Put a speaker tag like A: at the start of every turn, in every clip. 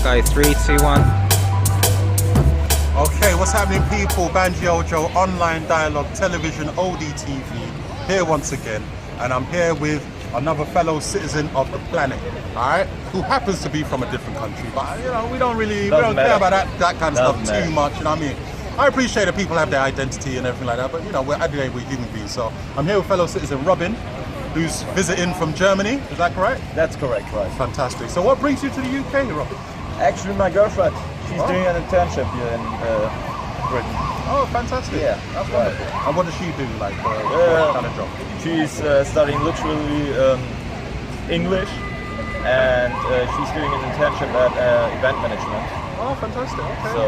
A: go. 3, 2, 1.
B: Okay, what's happening, people? Banjiojo, online dialogue, television, ODTV, here once again, and I'm here with another fellow citizen of the planet, all right, who happens to be from a different country, but you know, we don't care about that kind of stuff too much, you know what I mean? I appreciate that people have their identity and everything like that, but you know, at the end we're human beings. So I'm here with fellow citizen Robin, who's visiting from Germany. Is that correct?
C: That's correct, right.
B: Fantastic. So what brings you to the UK, Robin?
C: Actually, my girlfriend. She's doing an internship here in Britain.
B: Oh, fantastic.
C: Yeah,
B: that's wonderful. And what does she do, like, what kind of job?
C: She's studying literally English, and she's doing an internship at event management.
B: Oh, fantastic. Okay.
C: So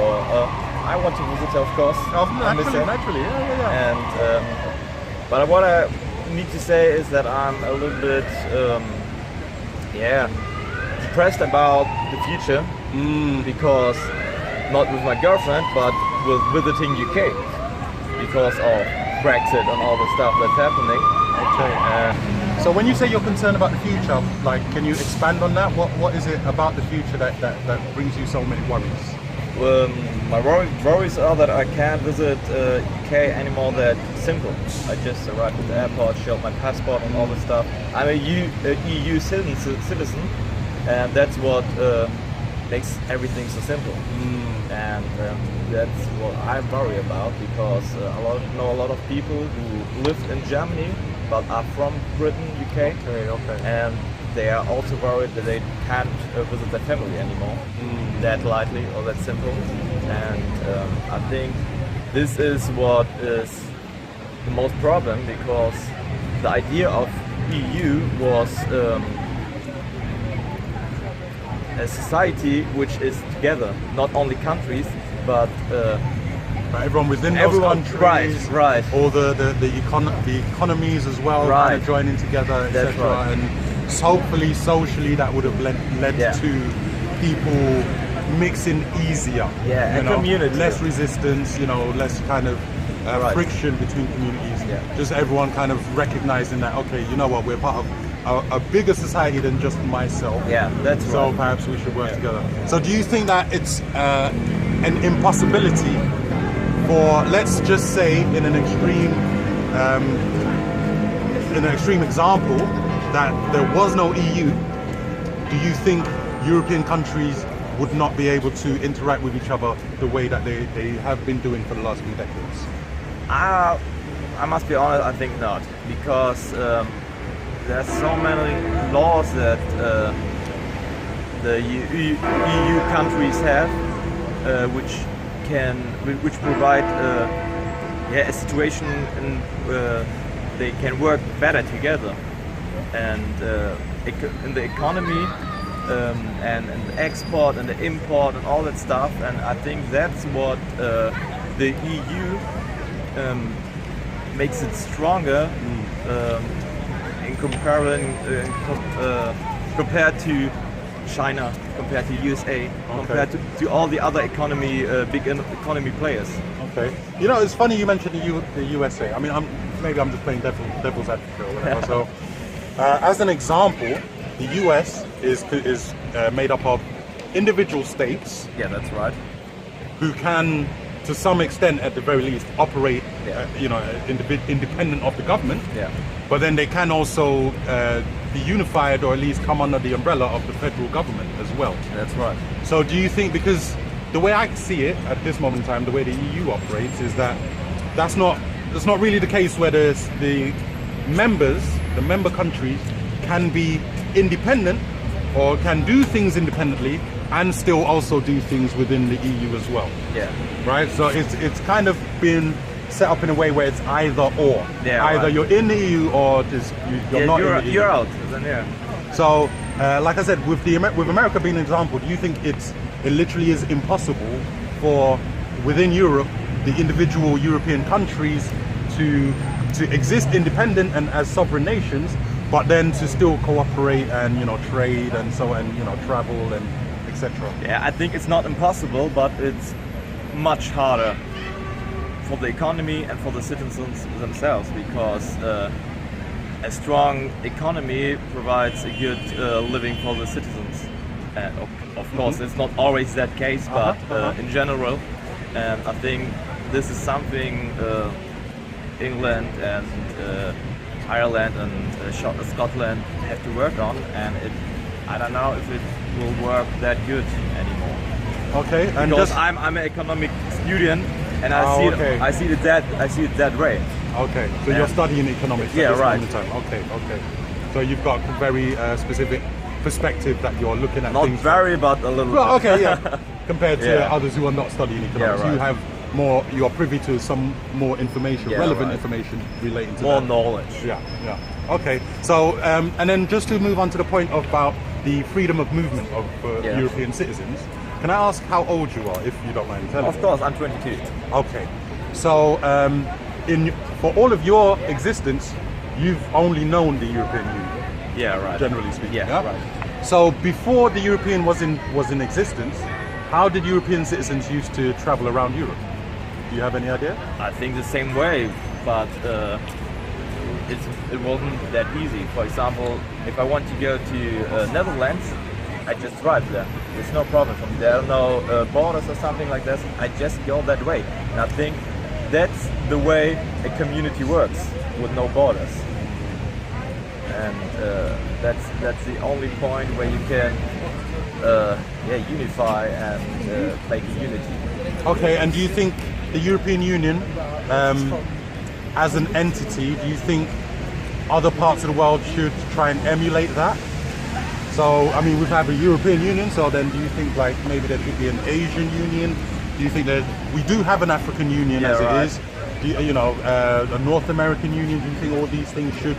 C: I want to visit her, of course.
B: Oh, naturally, yeah.
C: And but what I need to say is that I'm a little bit, depressed about the future, because not with my girlfriend, but with visiting UK, because of BREXIT and all the stuff that's happening.
B: Okay. So when you say you're concerned about the future, like, can you expand on that? What is it about the future that brings you so many worries?
C: My worries are that I can't visit UK anymore that simple. I just arrived at the airport, showed my passport and all this stuff. I'm a EU citizen, and that's what makes everything so simple. And that's what I worry about, because I know a lot of people who live in Germany but are from Britain, UK, and they are also worried that they can't visit their family anymore that lightly or that simple. And I think this is what is the most problem, because the idea of EU was a society which is together, not only countries, but
B: everyone within those countries,
C: right.
B: Or the economies as well, kind of joining together, etc.
C: Right.
B: And hopefully, socially, that would have led to people mixing easier.
C: Yeah,
B: you
C: and
B: know,
C: community.
B: Less resistance, you know, less kind of friction between communities.
C: Yeah.
B: Just everyone kind of recognizing that, okay, you know what, we're part of a bigger society than just myself.
C: Yeah, that's right.
B: So perhaps we should work together. So do you think that it's an impossibility for, let's just say, in an extreme example, that there was no EU, do you think European countries would not be able to interact with each other the way that they have been doing for the last few decades?
C: I must be honest, I think not, because there's so many laws that the EU countries have, which provide a situation in they can work better together, and in the economy, and the export and the import and all that stuff. And I think that's what the EU makes it stronger in compared to China, compared to USA, compared to all the other big economy players. Okay.
B: You know, it's funny you mentioned the USA. I mean, maybe I'm just playing devil's advocate or whatever. So, as an example, the US is made up of individual states.
C: Yeah, that's right.
B: Who can, to some extent, at the very least, operate, independent of the government.
C: Yeah.
B: But then they can also be unified, or at least come under the umbrella of the federal government as well.
C: That's right.
B: So do you think, because the way I see it at this moment in time, the way the EU operates, is that that's not really the case, where the member countries can be independent or can do things independently and still also do things within the EU as well.
C: Yeah.
B: Right? So it's kind of been set up in a way where it's either or.
C: Yeah,
B: either you're in the EU or you're not in the EU.
C: You're out. Then, yeah.
B: So, like I said, with America being an example, do you think it literally is impossible for, within Europe, the individual European countries to exist independent and as sovereign nations, but then to still cooperate and trade and so on, travel and etc.?
C: Yeah, I think it's not impossible, but it's much harder for the economy and for the citizens themselves, because a strong economy provides a good living for the citizens. And of course, it's not always that case, but in general, and I think this is something England and Ireland and Scotland have to work on, and I don't know if it will work that good anymore.
B: Okay, and
C: Because
B: just
C: I'm an economic student, and I see it that way.
B: okay. So you're studying economics.
C: Yeah,
B: at this
C: right.
B: moment in time. Okay, okay. So you've got a very specific perspective that you're looking at
C: Not
B: things.
C: very, but a little.
B: Well, okay, yeah. Compared to
C: Yeah.
B: others who are not studying economics,
C: right.
B: you have more. You are privy to some more information,
C: Yeah,
B: relevant
C: right.
B: information relating to
C: More
B: that.
C: knowledge.
B: Yeah, yeah. Okay. So, and then just to move on to the point about the freedom of movement of European citizens, can I ask how old you are, if you don't mind telling me?
C: Of course, I'm 22.
B: Okay. So, for all of your existence, you've only known the European Union,
C: Yeah, right.
B: generally speaking.
C: Yeah, right.
B: So, before the European was in existence, how did European citizens used to travel around Europe? Do you have any idea?
C: I think the same way, but it wasn't that easy. For example, if I want to go to Netherlands, I just drive there. There's no problem for me. There are no borders or something like this. I just go that way. And I think that's the way a community works, with no borders. And that's the only point where you can unify and make a unity.
B: Okay, and do you think the European Union, as an entity, do you think other parts of the world should try and emulate that? So, I mean, we have a European Union, so then do you think like maybe there should be an Asian Union? Do you think that we do have an African Union as
C: right.
B: it is? Do you know, a North American Union, do you think all these things should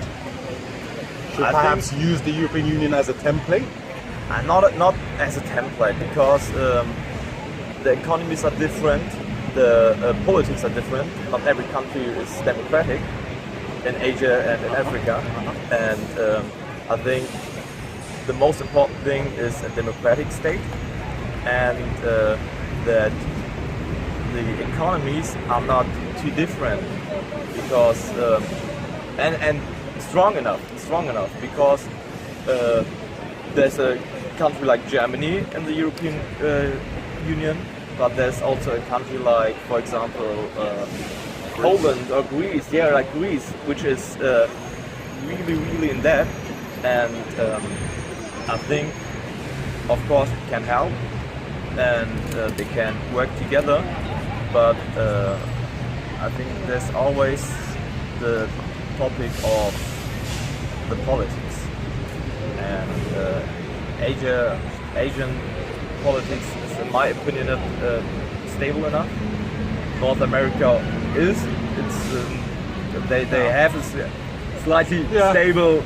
C: I
B: perhaps use the European Union as a template?
C: Not as a template, because the economies are different, the politics are different. Not every country is democratic in Asia and in Africa, and I think the most important thing is a democratic state, and that the economies are not too different, because and strong enough because there's a country like Germany in the European Union, but there's also a country like, for example, Poland or Greece. Yeah, like Greece, which is really in debt, and I think, of course, it can help, and they can work together, but I think there's always the topic of the politics, and Asian politics is, in my opinion, not stable enough. North America is. They have a slightly stable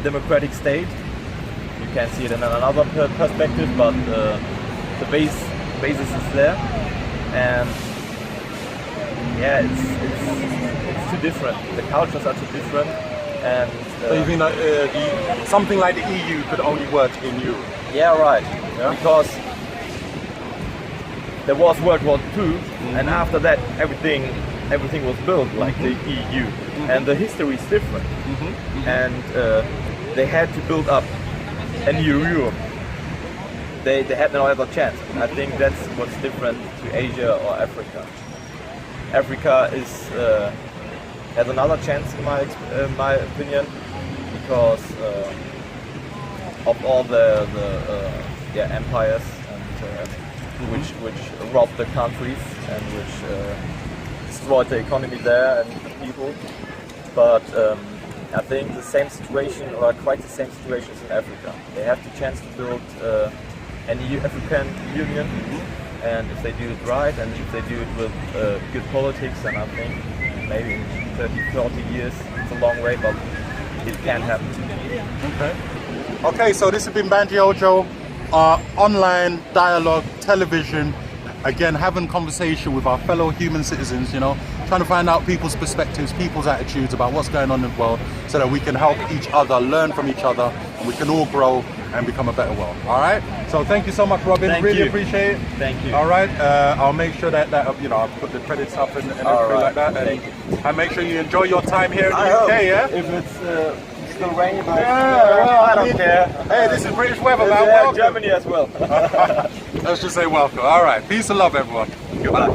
C: democratic state. You can see it in another perspective, but the basis is there, and it's too different. The cultures are too different, and
B: So you think that something like the EU could only work in Europe?
C: yeah, right.
B: Yeah?
C: Because there was World War II, and after that everything was built like the EU, and the history is different, and they had to build up a new Europe. They had no other chance. I think that's what's different to Asia or Africa. Africa has another chance in my opinion, because of all the empires and which robbed the countries and which destroyed the economy there and the people. But I think the same situation, or quite the same situation, is in Africa. They have the chance to build an African Union, and if they do it right, and if they do it with good politics, then I think maybe in 30, 40 years, it's a long way, but it can happen.
B: Okay. Okay, so this has been Banji Ojo, online dialogue, television, again, having conversation with our fellow human citizens, you know, trying to find out people's perspectives, people's attitudes about what's going on in the world, so that we can help each other, learn from each other, and we can all grow and become a better world. All right? So thank you so much, Robin.
C: Thank
B: really
C: you.
B: appreciate it.
C: Thank you.
B: All right? I'll make sure that you know, I'll put the credits up and everything
C: right.
B: like that.
C: Thank you.
B: And make sure you enjoy your time here in the UK, yeah?
C: If it's still raining, but
B: well,
C: I don't care.
B: Hey, this is British weather, man.
C: Yeah,
B: Welcome.
C: Germany as well.
B: Let's just say welcome. All right. Peace and love, everyone.
C: Goodbye.